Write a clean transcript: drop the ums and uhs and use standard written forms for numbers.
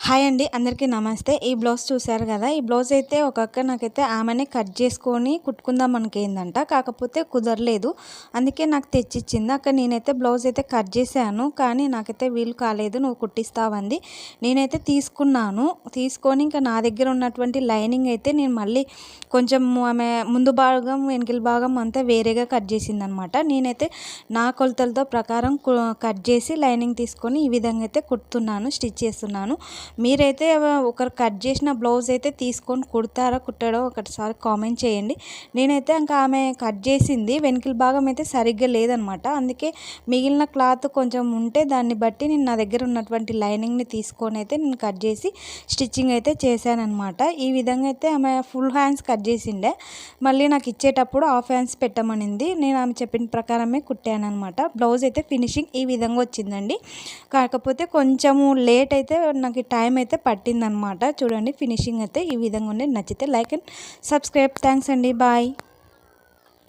Hi అండి, అందరికీ నమస్తే. ఈ బ్లౌజ్ చూసారు కదా. ఈ బ్లౌజ్ అయితే ఒక అక్క నాకైతే ఆమెనే కట్ చేసుకొని కుట్టుకుందాం అనుకుందంట. కాకపోతే కుదరలేదు, అందుకే నాకు తెచ్చిచ్చింది. అక్క నేనైతే బ్లౌజ్ అయితే కట్ చేశాను, కానీ నాకైతే వీలు కాలేదు, నువ్వు కుట్టిస్తావంది. నేనైతే తీసుకున్నాను. తీసుకొని ఇంకా నా దగ్గర ఉన్నటువంటి లైనింగ్ అయితే నేను మళ్ళీ కొంచెం ఆమె ముందు భాగం వెనుకల భాగం అంతా వేరేగా కట్ చేసిందనమాట. నేనైతే నా కొలతలతో ప్రకారం కట్ చేసి లైనింగ్ తీసుకొని ఈ విధంగా అయితే కుడుతున్నాను, స్టిచ్ చేస్తున్నాను. మీరైతే ఒకరు కట్ చేసిన బ్లౌజ్ అయితే తీసుకొని కుడతారా కుట్టడో ఒకటిసారి కామెంట్ చేయండి. నేనైతే ఇంకా ఆమె కట్ చేసింది వెనుకల భాగం అయితే సరిగ్గా లేదనమాట. అందుకే మిగిలిన క్లాత్ కొంచెం ఉంటే దాన్ని బట్టి నేను నా దగ్గర ఉన్నటువంటి లైనింగ్ని తీసుకొని అయితే నేను కట్ చేసి స్టిచ్చింగ్ అయితే చేశానమాట. ఈ విధంగా అయితే ఆమె ఫుల్ హ్యాండ్స్ కట్ చేసిండే, మళ్ళీ నాకు ఇచ్చేటప్పుడు హాఫ్ హ్యాండ్స్ పెట్టమనింది. నేను ఆమె చెప్పిన ప్రకారమే కుట్టానమాట. బ్లౌజ్ అయితే ఫినిషింగ్ ఈ విధంగా వచ్చిందండి. కాకపోతే కొంచెము లేట్ అయితే నాకు టైం అయితే పట్టిందనమాట. చూడండి, ఫినిషింగ్ అయితే ఈ విధంగా ఉండే. నచ్చితే లైక్ అండ్ సబ్స్క్రైబ్. థ్యాంక్స్ అండి, బాయ్.